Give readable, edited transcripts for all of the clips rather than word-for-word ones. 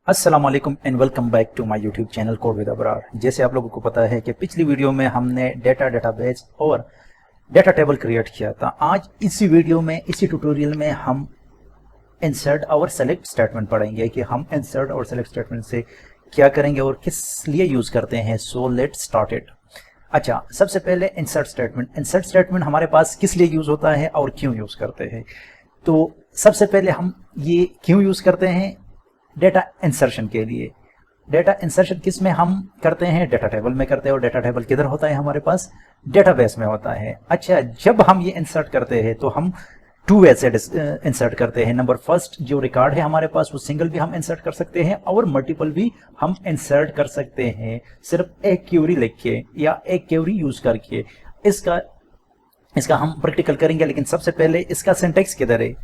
अस्सलाम वालेकुम and welcome back to my YouTube channel code with Abrar. जैसे आप लोगों को पता है कि पिछली वीडियो में हमने डेटाबेस और डेटा टेबल क्रिएट किया था। आज इसी वीडियो में, इसी ट्यूटोरियल में हम इंसर्ट और सेलेक्ट स्टेटमेंट पढ़ेंगे कि हम इंसर्ट और सेलेक्ट स्टेटमेंट से क्या करेंगे और किस लिए यूज करते हैं। So let's start it. अच्छा, सबसे पहले इंसर्ट स्टेटमेंट हमारे पास किस लिए यूज होता है और क्यों यूज करते हैं। तो सबसे पहले हम ये क्यों यूज करते हैं, डेटा इंसर्शन के लिए। डेटा इंसर्शन किस में हम करते हैं, डेटा टेबल में करते हैं। और डेटा टेबल किधर होता है, हमारे पास डेटाबेस में होता है। अच्छा, जब हम ये इंसर्ट करते हैं तो हम टू वे से इंसर्ट करते हैं। नंबर फर्स्ट, जो रिकॉर्ड है हमारे पास वो सिंगल भी हम इंसर्ट कर सकते हैं और मल्टीपल भी हम इंसर्ट कर सकते हैं, सिर्फ एक क्वेरी लिख के या एक क्वेरी यूज करके। इसका हम प्रैक्टिकल करेंगे, लेकिन सबसे पहले इसका सिंटैक्स किधर है,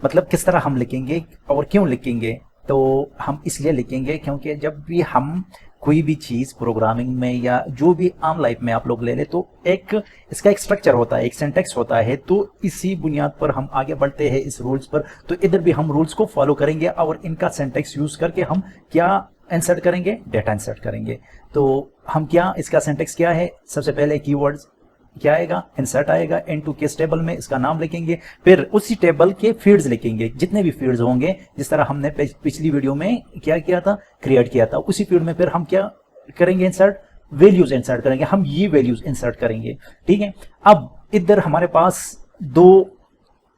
मतलब किस तरह हम लिखेंगे और क्यों लिखेंगे। तो हम इसलिए लिखेंगे क्योंकि जब भी हम कोई भी चीज प्रोग्रामिंग में या जो भी आम लाइफ में आप लोग ले ले तो इसका एक स्ट्रक्चर होता है, एक सिंटैक्स होता है। तो इसी बुनियाद पर हम आगे बढ़ते हैं, इस रूल्स पर। तो इधर भी हम रूल्स को फॉलो करेंगे और इनका सिंटैक्स यूज करके हम क्या इंसर्ट करेंगे, डेटा इंसर्ट करेंगे। तो हम क्या, इसका सिंटैक्स क्या है, सबसे पहले कीवर्ड्स क्या आएगा, इंसर्ट आएगा इनटू किस टेबल में, इसका नाम लिखेंगे। फिर उसी टेबल के फील्ड्स लिखेंगे, जितने भी फील्ड्स होंगे, जिस तरह हमने पिछली वीडियो में क्या किया था, क्रिएट किया था। उसी फील्ड में फिर हम क्या करेंगे, इंसर्ट वैल्यूज इंसर्ट करेंगे। हम ये वैल्यूज इंसर्ट करेंगे, ठीक है। अब इधर हमारे पास दो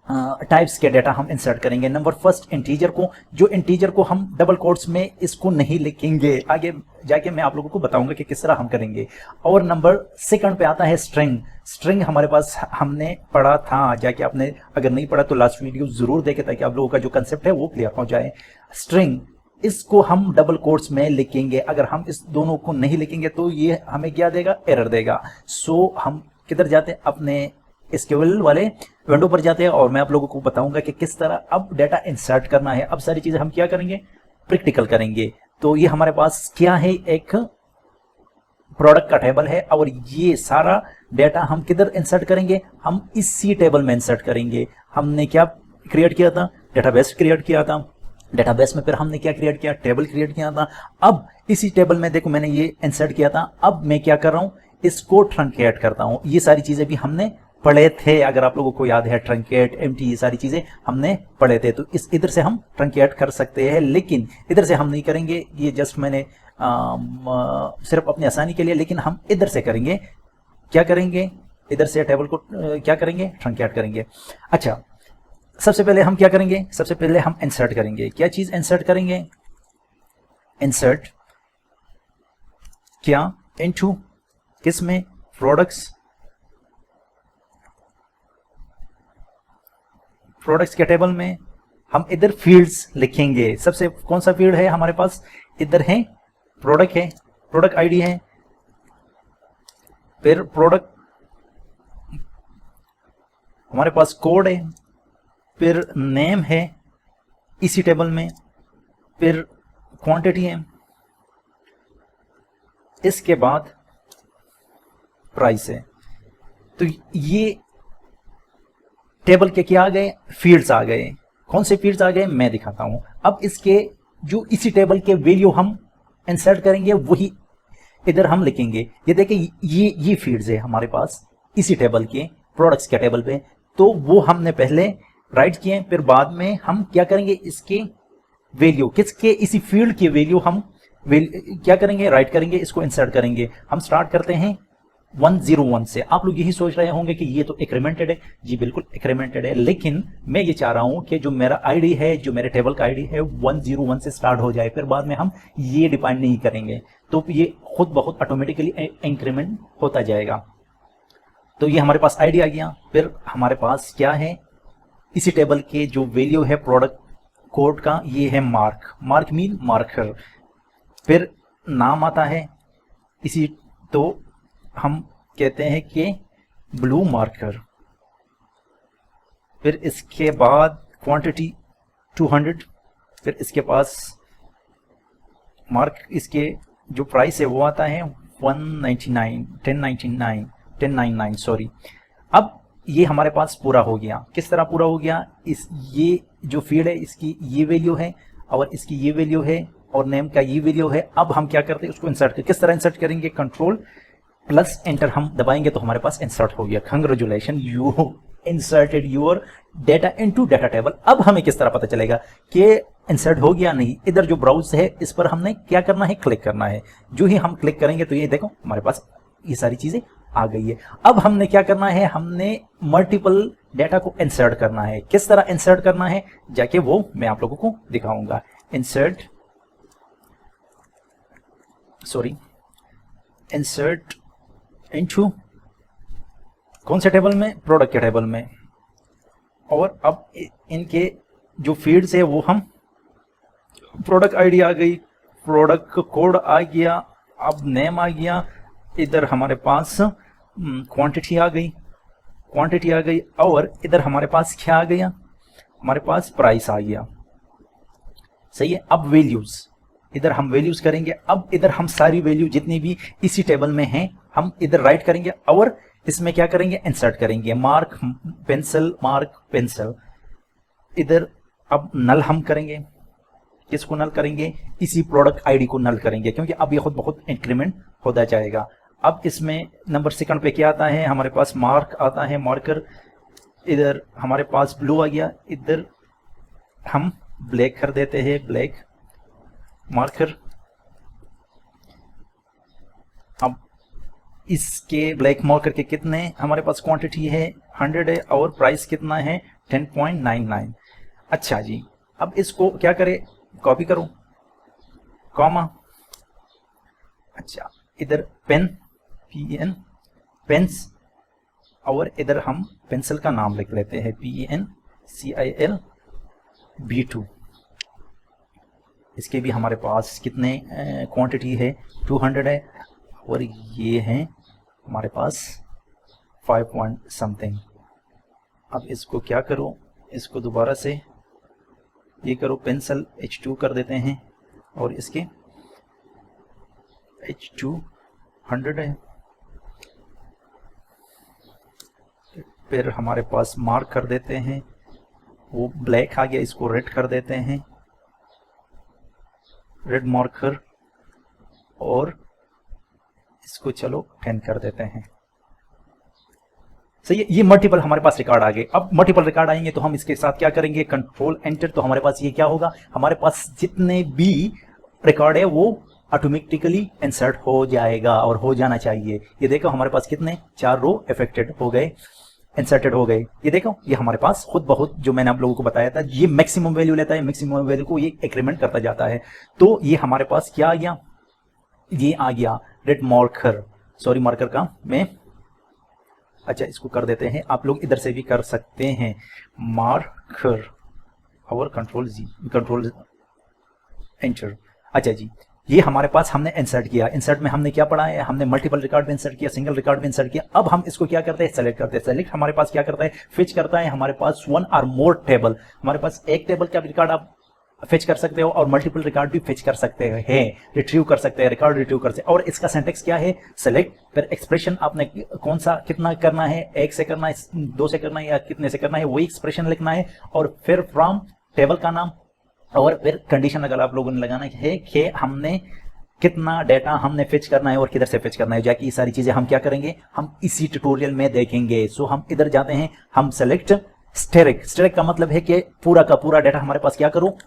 टाइप्स के डेटा हम इंसर्ट करेंगे। नंबर फर्स्ट, इंटीजर को, जो इंटीजर को हम डबल कोट्स में इसको नहीं लिखेंगे, आगे जाके मैं आप लोगों को बताऊंगा कि किस तरह हम करेंगे। और नंबर सेकंड पे आता है स्ट्रिंग हमारे पास हमने पढ़ा था, जाके आपने अगर नहीं पढ़ा तो लास्ट वीडियो जरूर देखें ताकि आप लोगों का जो कंसेप्ट है वो क्लियर हो जाए। स्ट्रिंग, इसको हम डबल कोट्स में लिखेंगे। अगर हम इस दोनों को नहीं लिखेंगे तो ये हमें क्या देगा, एरर देगा। सो हम किधर जाते हैं, अपने एसक्यूएल वाले विंडो पर जाते हैं और मैं आप लोगों को बताऊंगा कि किस तरह अब डेटा इंसर्ट करना है। अब सारी चीजें हम क्या करेंगे, प्रैक्टिकल करेंगे। तो ये हमारे पास क्या है, एक प्रोडक्ट का टेबल है और ये सारा डेटा हम किधर इंसर्ट करेंगे, हम इसी टेबल में इंसर्ट करेंगे। हमने क्या क्रिएट किया था, डेटाबेस क्रिएट किया था। डेटाबेस में फिर हमने क्या क्रिएट किया, टेबल क्रिएट किया था। अब इसी टेबल में देखो मैंने ये इंसर्ट किया था। अब मैं क्या कर रहा हूं, इसको ट्रंकेट करता हूं। ये सारी चीजें भी हमने पढ़े थे, अगर आप लोगों को याद है, ट्रंकेट, एम्प्टी, ये सारी चीजें हमने पढ़े थे। तो इधर से हम ट्रंकेट कर सकते हैं, लेकिन इधर से हम नहीं करेंगे। ये जस्ट मैंने सिर्फ अपनी आसानी के लिए, लेकिन हम इधर से करेंगे। क्या करेंगे, इधर से टेबल को क्या करेंगे, ट्रंकेट करेंगे। अच्छा, सबसे पहले हम क्या करेंगे, सबसे पहले हम इंसर्ट करेंगे। क्या चीज इंसर्ट करेंगे, इंसर्ट क्या, इनटू किसमें, प्रोडक्ट्स के टेबल में। हम इधर फील्ड्स लिखेंगे। सबसे कौन सा फील्ड है हमारे पास, इधर है प्रोडक्ट, है प्रोडक्ट आईडी है, फिर प्रोडक्ट हमारे पास कोड है, फिर नेम है इसी टेबल में, फिर क्वांटिटी है, इसके बाद प्राइस है। तो ये टेबल के क्या आ गए, फील्ड्स आ गए। कौन से फील्ड्स आ गए मैं दिखाता हूं। अब इसके जो इसी टेबल के वैल्यू हम इंसर्ट करेंगे वही इधर हम लिखेंगे। ये देखिए, ये फील्ड्स है हमारे पास इसी टेबल के, प्रोडक्ट्स के टेबल पे। तो वो हमने पहले राइट किए, फिर बाद में हम क्या करेंगे, इसके वैल्यू, किसके, इसी फील्ड की वैल्यू हम क्या करेंगे, राइट करेंगे, इसको इंसर्ट करेंगे। हम स्टार्ट करते हैं 101 से। आप लोग यही सोच रहे होंगे कि ये तो इंक्रीमेंटेड है। जी बिल्कुल इंक्रीमेंटेड है, लेकिन मैं ये चाह रहा हूं कि जो मेरा आईडी है, जो मेरे टेबल का आईडी है, 101 से स्टार्ट हो जाए। फिर बाद में हम ये डिफाइन नहीं करेंगे, तो ये खुद बहुत ऑटोमेटिकली इंक्रीमेंट होता जाएगा। तो ये हमारे पास आईडी आ गया। फिर हमारे पास क्या है, इसी टेबल के जो वैल्यू है प्रोडक्ट कोड का, ये है मार्क मीन मार्कर। फिर नाम आता है इसी, तो हम कहते हैं कि ब्लू मार्कर। फिर इसके बाद क्वांटिटी 200, फिर इसके पास मार्क, इसके जो प्राइस है वो आता है 199 1099 1099 सॉरी। अब ये हमारे पास पूरा हो गया। किस तरह पूरा हो गया, इस ये जो फील्ड है इसकी ये वैल्यू है और इसकी ये वैल्यू है और नेम का ये वैल्यू है। अब हम क्या करते हैं, उसको इंसर्ट किस तरह इंसर्ट करेंगे, कंट्रोल प्लस एंटर हम दबाएंगे तो हमारे पास इंसर्ट हो गया। Congratulation, you inserted your data into data table. अब हमें किस तरह पता चलेगा कि इंसर्ट हो गया नहीं, इधर जो ब्राउज है इस पर हमने क्या करना है, क्लिक करना है। जो ही हम क्लिक करेंगे तो ये देखो हमारे पास ये सारी चीजें आ गई है। अब हमने क्या करना है, हमने मल्टीपल डेटा को इंसर्ट करना है। किस तरह इंसर्ट करना है जाके वो मैं आप लोगों को दिखाऊंगा। इंसर्ट इनटू कौन से टेबल में, प्रोडक्ट के टेबल में। और अब इनके जो फील्ड्स है वो हम, प्रोडक्ट आईडी आ गई, प्रोडक्ट कोड आ गया, अब नेम आ गया, इधर हमारे पास क्वांटिटी आ गई और इधर हमारे पास क्या आ गया, हमारे पास प्राइस आ गया। सही है। अब वैल्यूज, इधर हम वैल्यूज करेंगे। अब इधर हम सारी वैल्यू जितनी भी इसी टेबल में हैं हम इधर राइट करेंगे और इसमें क्या करेंगे, इंसर्ट करेंगे। मार्क पेंसिल, इधर अब नल हम करेंगे। किसको नल करेंगे, इसी प्रोडक्ट आईडी को नल करेंगे, क्योंकि अब ये खुद बहुत इंक्रीमेंट होता जाएगा। अब इसमें नंबर सेकंड पे क्या आता है, हमारे पास मार्क आता है, मार्कर। इधर हमारे पास ब्लू आ गया, इधर हम ब्लैक कर देते हैं, ब्लैक मार्कर। अब इसके ब्लैक मार्कर के कितने हमारे पास क्वांटिटी है, 100 है और प्राइस कितना है, 10.99। अच्छा जी, अब इसको क्या करें, कॉपी करो, कॉमा। अच्छा, इधर पेन, PEN, पेंस, और इधर हम पेंसिल का नाम लिख लेते हैं, PENCIL B2। इसके भी हमारे पास कितने क्वांटिटी है, 200 है और ये है हमारे पास 5 पॉइंट समथिंग। अब इसको क्या करो, इसको दोबारा से ये करो, पेंसिल H2 कर देते हैं और इसके H2 100 है। फिर हमारे पास मार्क कर देते हैं, वो ब्लैक आ गया, इसको रेड कर देते हैं, रेड मार्कर, और इसको चलो 10 कर देते हैं। सही है। ये मल्टीपल हमारे पास रिकॉर्ड आ गए। अब मल्टीपल रिकॉर्ड आएंगे तो हम इसके साथ क्या करेंगे, कंट्रोल एंटर, तो हमारे पास ये क्या होगा, हमारे पास जितने भी रिकॉर्ड है वो ऑटोमेटिकली इंसर्ट हो जाएगा और हो जाना चाहिए। ये देखो हमारे पास कितने 4 रो इफेक्टेड हो गए, इंसर्टेड हो गए। ये देखो ये हमारे पास खुद बहुत, जो मैंने आप लोगों को बताया था, ये मैक्सिमम वैल्यू लेता है, मैक्सिमम वैल्यू को ये इंक्रीमेंट करता जाता है। तो ये हमारे पास क्या आ गया, ये आ गया रेड मार्कर, सॉरी मार्कर का मैं, अच्छा इसको कर देते हैं, आप लोग इधर से भी कर सकते हैं, मार्कर और कंट्रोल एंटर। अच्छा जी, ये हमारे पास हमने इंसर्ट किया। इंसर्ट में हमने क्या पढ़ा है, हमने मल्टीपल रिकॉर्ड में इंसर्ट किया, सिंगल रिकॉर्ड में इंसर्ट किया। अब हम इसको क्या करते हैं, सेलेक्ट करते हैं। सेलेक्ट हमारे पास क्या करता है, फिच करता है हमारे पास 1 और मोर टेबल। हमारे पास एक टेबल का रिकॉर्ड आप फेच कर सकते हो और मल्टीपल रिकॉर्ड भी फेच कर सकते हैं, रिट्रीव कर सकते हैं, रिकॉर्ड रिट्रीव कर सकते हैं। और इसका सिंटैक्स क्या है, सेलेक्ट, फिर एक्सप्रेशन आपने कौन सा कितना करना है, 1 से करना है, 2 से करना है या कितने से करना है, वही एक्सप्रेशन लिखना है। और फिर फ्रॉम टेबल का नाम, और फिर कंडीशन अगर आप लोगों ने लगाना है कि हमने कितना डेटा हमने फेच करना है और किधर से फेच करना है, जाके ये सारी चीजें हम क्या करेंगे, हम इसी ट्यूटोरियल में देखेंगे। सो हम इधर जाते हैं, हम सेलेक्ट स्टेरिक। स्टेरिक का मतलब है कि पूरा का पूरा डेटा हमारे पास क्या करो,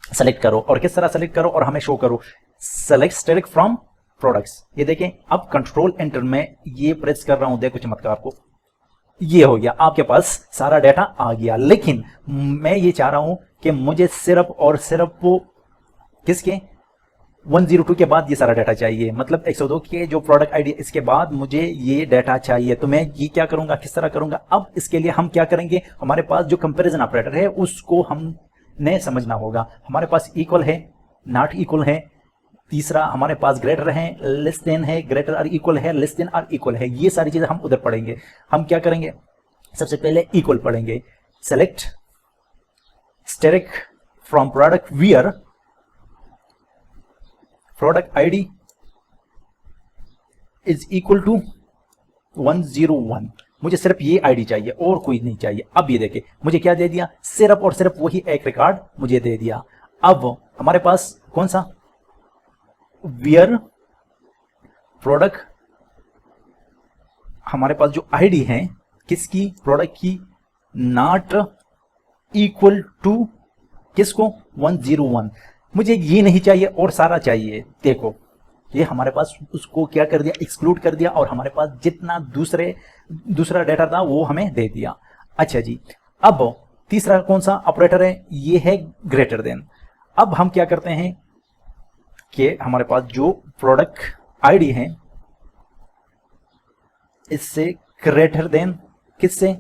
सेलेक्ट करो। और किस तरह सेलेक्ट करो और हमें शो करो, सेलेक्ट स्टेरिक फ्रॉम प्रोडक्ट्स। ये देखें, अब कंट्रोल एंटर में ये प्रेस कर रहा हूं, देखो चमत्कार को, ये हो गया, आपके पास सारा डेटा आ गया। लेकिन मैं ये चाह रहा हूं कि मुझे सिर्फ और सिर्फ वो किसके 102 के बाद ये सारा डाटा चाहिए, मतलब 102 के जो प्रोडक्ट आईडी, इसके बाद मुझे ये डाटा चाहिए। तो मैं ये क्या करूंगा, किस तरह करूंगा, अब इसके लिए हम क्या करेंगे, हमारे पास जो कंपैरिजन ऑपरेटर है उसको हमने समझना होगा। हमारे पास इक्वल है, नॉट इक्वल है, तीसरा हमारे पास ग्रेटर है, लेस देन है, ग्रेटर और इक्वल है, लेस देन और इक्वल है। ये सारी चीजें हम उधर पढ़ेंगे। हम क्या करेंगे, सबसे पहले इक्वल पढ़ेंगे। Select steric from product wear product ID is equal to 101। मुझे सिर्फ ये आईडी चाहिए और कोई नहीं चाहिए। अब ये देखे मुझे क्या दे दिया, सिर्फ और सिर्फ वही एक रिकॉर्ड मुझे दे दिया। अब हमारे पास कौन सा, वियर प्रोडक्ट, हमारे पास जो आईडी है किसकी, प्रोडक्ट की, नॉट इक्वल टू किसको, 101। मुझे ये नहीं चाहिए और सारा चाहिए। देखो ये हमारे पास उसको क्या कर दिया, एक्सक्लूड कर दिया, और हमारे पास जितना दूसरा डेटा था वो हमें दे दिया। अच्छा जी, अब तीसरा कौन सा ऑपरेटर है, ये है ग्रेटर देन। अब हम क्या करते हैं कि हमारे पास जो प्रोडक्ट आईडी है इससे ग्रेटर देन किससे,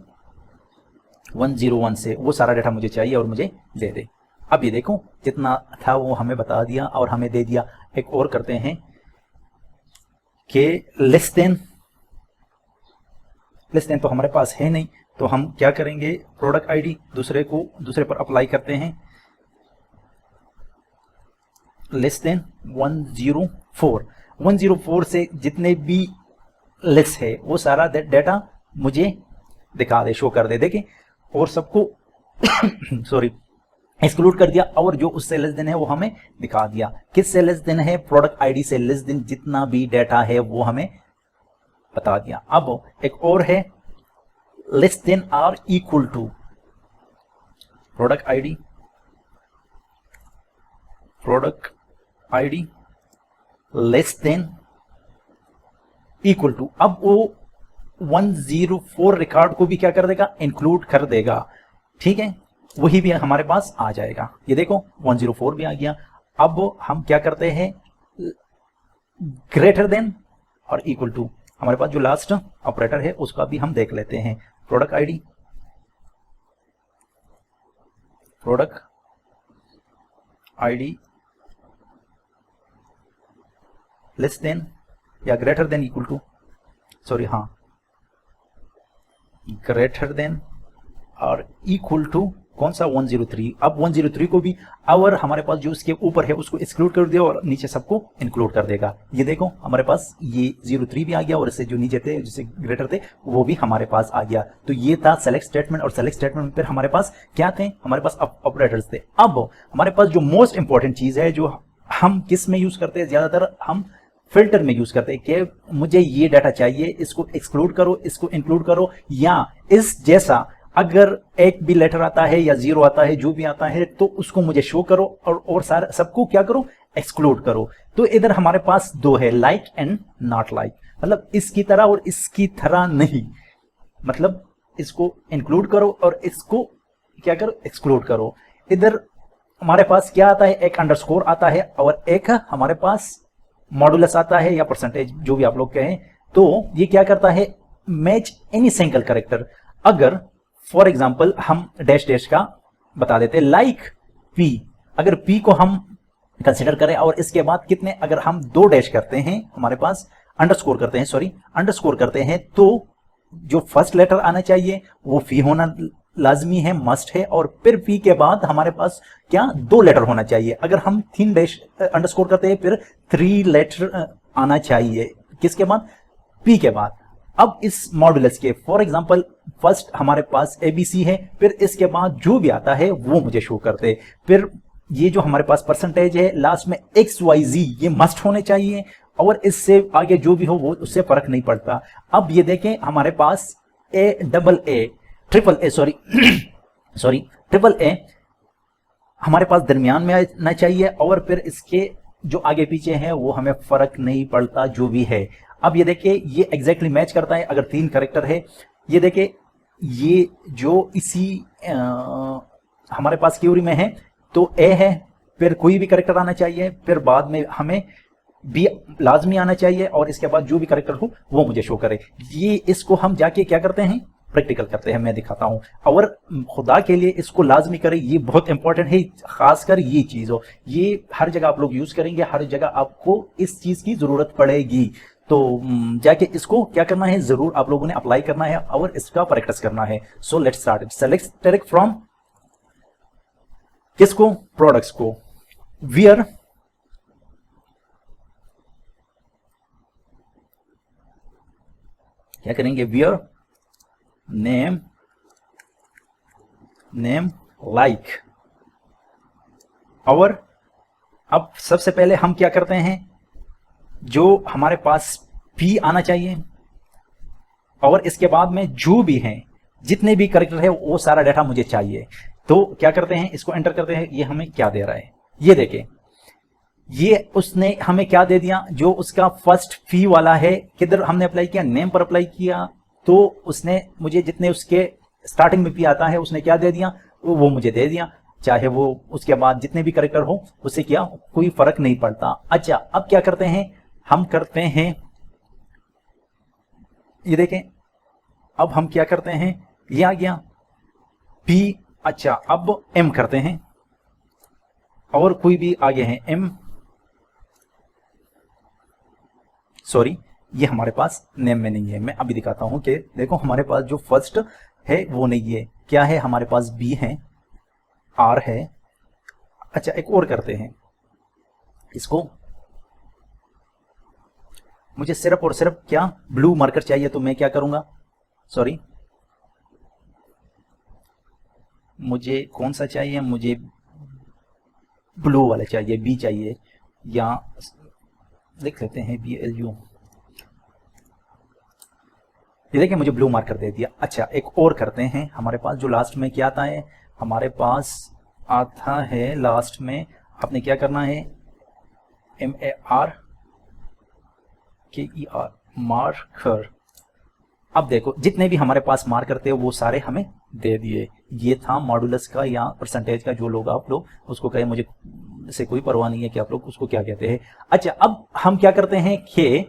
101 से, वो सारा डेटा मुझे चाहिए और मुझे दे दे। अब ये देखो जितना था वो हमें बता दिया और हमें दे दिया। एक और करते हैं कि लेस देन तो हमारे पास है नहीं, तो हम क्या करेंगे, प्रोडक्ट आईडी दूसरे पर अप्लाई करते हैं, लेस देन 104 से जितने भी लेस है वो सारा डेटा मुझे दिखा दे, शो कर दे। देखें, और सबको सॉरी एक्सक्लूड कर दिया, और जो उससे लेस देन है वो हमें दिखा दिया। किससे लेस देन है, प्रोडक्ट आईडी से लेस देन जितना भी डेटा है वो हमें बता दिया। अब एक और है, less than or equal to product ID less than equal to, अब वो 104 रिकॉर्ड को भी क्या कर देगा, इंक्लूड कर देगा। ठीक है, वही भी हमारे पास आ जाएगा। ये देखो 104 भी आ गया। अब हम क्या करते हैं, ग्रेटर देन और इक्वल टू, हमारे पास जो लास्ट ऑपरेटर है उसका भी हम देख लेते हैं। प्रोडक्ट आईडी लेस देन या greater than equal to, sorry हाँ, ग्रेटर देन और इक्वल टू कौन सा, 103। अब 103 को भी और हमारे पास जो इसके ऊपर है उसको एक्सक्लूड कर दिया और नीचे सबको इंक्लूड कर देगा। ये देखो हमारे पास ये 03 भी आ गया और इससे जो नीचे थे जिससे ग्रेटर थे वो भी हमारे पास आ गया। तो ये था सेलेक्ट स्टेटमेंट, और सेलेक्ट स्टेटमेंट पर हमारे पास क्या थे, हमारे पास ऑपरेटर्स थे। अब हमारे पास जो मोस्ट इंपॉर्टेंट चीज है, जो हम किस में यूज करते हैं, ज्यादातर हम फिल्टर में यूज करते हैं कि मुझे ये डाटा चाहिए, इसको एक्सक्लूड करो, इसको इंक्लूड करो, या इस जैसा अगर एक भी लेटर आता है या जीरो आता है, जो भी आता है तो उसको मुझे शो करो और सारा सबको क्या करो, एक्सक्लूड करो। तो इधर हमारे पास दो है, लाइक एंड नॉट लाइक, मतलब इसकी तरह और इसकी तरह नहीं, मतलब इसको इंक्लूड करो और इसको क्या करो, एक्सक्लूड करो। इधर हमारे पास क्या आता है, एक अंडरस्कोर आता है और एक हमारे पास मॉडुलस आता है या परसेंटेज, जो भी आप लोग कहें। तो ये क्या करता है, मैच एनी सिंगल कैरेक्टर। अगर फॉर एग्जाम्पल हम डैश डैश का बता देते, लाइक पी, अगर पी को हम कंसिडर करें और इसके बाद कितने, अगर हम 2 डैश करते हैं, हमारे पास अंडरस्कोर करते हैं, सॉरी अंडरस्कोर करते हैं, तो जो फर्स्ट लेटर आना चाहिए वो फी होना लाजमी है, मस्ट है, और फिर पी के बाद हमारे पास क्या 2 लेटर होना चाहिए। अगर हम 3 डैश अंडरस्कोर करते हैं फिर 3 लेटर आना चाहिए, किसके बाद, पी के बाद। अब इस मॉडुलस के फॉर एग्जांपल फर्स्ट हमारे पास एबीसी है, फिर इसके बाद जो भी आता है वो मुझे शो करते, फिर ये जो हमारे पास परसेंटेज है लास्ट में XYZ ये मस्ट होने चाहिए, और इससे आगे जो भी हो वो उससे फर्क नहीं पड़ता। अब ये देखें हमारे पास ट्रिपल ए हमारे पास दरमियान में आना चाहिए, और फिर इसके जो आगे पीछे है वो हमें फर्क नहीं पड़ता जो भी है। अब ये देखिए ये एग्जैक्टली मैच करता है अगर 3 कैरेक्टर है। ये देखिए ये जो इसी हमारे पास क्यूरी में है तो ए है, फिर कोई भी कैरेक्टर आना चाहिए, फिर बाद में हमें बी लाजमी आना चाहिए, और इसके बाद जो भी कैरेक्टर हो वो मुझे शो करे। ये इसको हम जाके क्या करते हैं, प्रैक्टिकल करते हैं, मैं दिखाता हूं। और खुदा के लिए इसको लाजमी करें, ये बहुत इंपॉर्टेंट है, खासकर ये चीज हो, ये हर जगह आप लोग यूज करेंगे, हर जगह आपको इस चीज की जरूरत पड़ेगी। तो जाके इसको क्या करना है, जरूर आप लोगों ने अप्लाई करना है और इसका प्रैक्टिस करना है। So let's start it. Select direct from किसको, प्रोडक्ट्स को, वियर क्या करेंगे, वियर नेम लाइक। और अब सबसे पहले हम क्या करते हैं, जो हमारे पास p आना चाहिए और इसके बाद में जो भी हैं जितने भी कैरेक्टर है वो सारा डाटा मुझे चाहिए। तो क्या करते हैं, इसको एंटर करते हैं। ये हमें क्या दे रहा है, ये देखें, ये उसने हमें क्या दे दिया, जो उसका फर्स्ट फी वाला है किधर हमने अप्लाई किया, नेम पर अप्लाई किया। तो उसने मुझे जितने उसके स्टार्टिंग में फी आता है उसने क्या दे दिया, वो मुझे दे दिया, चाहे वो उसके बाद जितने भी कैरेक्टर हो उससे क्या कोई फर्क नहीं पड़ता। अच्छा, अब क्या करते हैं, हम करते हैं, ये देखें, अब हम क्या करते हैं, ये आ गया p। अच्छा, अब m करते हैं और कोई भी आगे है m, सॉरी ये हमारे पास नेम में नहीं है। मैं अभी दिखाता हूं कि देखो हमारे पास जो फर्स्ट है वो नहीं है, क्या है, हमारे पास b है, r है। अच्छा, एक और करते हैं, इसको मुझे सिर्फ और सिर्फ क्या ब्लू मार्कर चाहिए, तो मैं क्या करूंगा, सॉरी मुझे कौन सा चाहिए, मुझे ब्लू वाला चाहिए, बी चाहिए, या लिख लेते हैं BLU। ये देखिए मुझे ब्लू मार्कर दे दिया। अच्छा, एक और करते हैं, हमारे पास जो लास्ट में क्या आता है, हमारे पास आता है लास्ट में, आपने क्या करना है, MARKER मार्कर। अब देखो जितने भी हमारे पास मार्कर थे वो सारे हमें दे दिए। ये था मॉडुलस का या परसेंटेज का, जो लोग आप लोग उसको कहे, मुझे से कोई परवाह नहीं है कि आप लोग उसको क्या कहते हैं। अच्छा, अब हम क्या करते हैं कि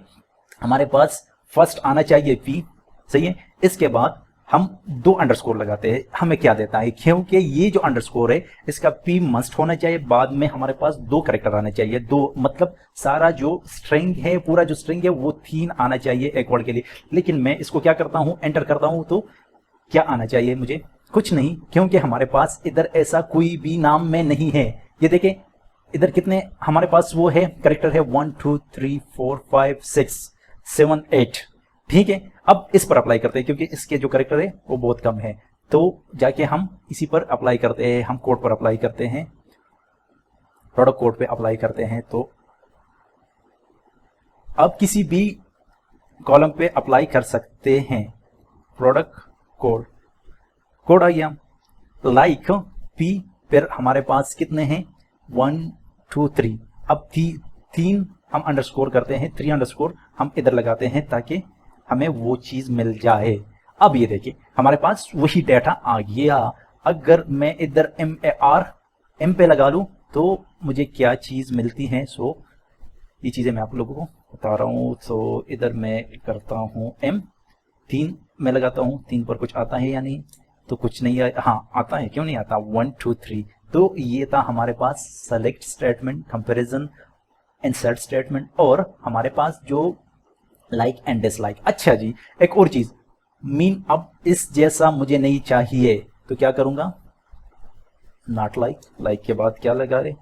हमारे पास फर्स्ट आना चाहिए p, सही है। इसके बाद हम 2 अंडरस्कोर लगाते हैं, हमें क्या देता है, क्योंकि ये जो अंडरस्कोर है इसका p मस्ट होना चाहिए, बाद में हमारे पास 2 कैरेक्टर आने चाहिए, 2 मतलब सारा जो स्ट्रिंग है, पूरा जो स्ट्रिंग है वो 3 आना चाहिए एक वर्ड के लिए। लेकिन मैं इसको क्या करता हूं, एंटर करता हूं, तो क्या आना चाहिए मुझे, कुछ नहीं, क्योंकि हमारे पास इधर ऐसा कोई भी नाम में नहीं है। ये देखें इधर कितने हमारे पास वो है कैरेक्टर है, 1 2 3 4 5 6 7 8, ठीक है। अब इस पर अप्लाई करते हैं क्योंकि इसके जो कैरेक्टर है वो बहुत कम है, तो जाके हम इसी पर अप्लाई करते हैं, हम कोड पर अप्लाई करते हैं, प्रोडक्ट कोड पे अप्लाई करते हैं। तो अब किसी भी कॉलम पे अप्लाई कर सकते हैं, प्रोडक्ट कोड आ गया, लाइक p पर हमारे पास कितने हैं, 1 2 3। अब 3 हम अंडरस्कोर करते हैं, 3 अंडरस्कोर हम इधर लगाते हैं ताकि हमें वो चीज मिल जाए। अब ये देखिए हमारे पास वही डाटा आ गया। अगर मैं इधर M पे लगा लूं तो मुझे क्या चीज मिलती है, सो ये चीजें मैं आप लोगों को बता रहा हूं। तो इधर मैं करता हूं M, 3 में लगाता हूं, 3 पर कुछ आता है या नहीं, तो कुछ नहीं है, हाँ आता है, क्यों नहीं आता, 1 2 3। तो ये था हमारे पास select statement, comparison, insert statement, और हमारे पास जो लाइक एंड डिसलाइक। अच्छा जी, एक और चीज, मीन अब इस जैसा मुझे नहीं चाहिए, तो क्या करूंगा, नॉट लाइक, लाइक के बाद क्या लगा रहे,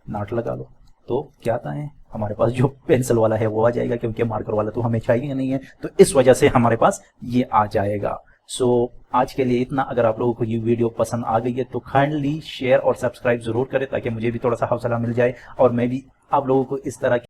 नॉट लगा लो, तो क्या आता है, हमारे पास जो पेंसिल वाला है वो आ जाएगा, क्योंकि मार्कर वाला तो हमें चाहिए नहीं है, तो इस वजह से हमारे पास ये आ जाएगा। सो आज के लिए इतना। अगर आप लोगों को ये वीडियो पसंद आ गई है तो काइंडली शेयर और सब्सक्राइब जरूर करें ताकि मुझे भी थोड़ा सा हौसला मिल जाए और मैं भी आप लोगों को इस तरह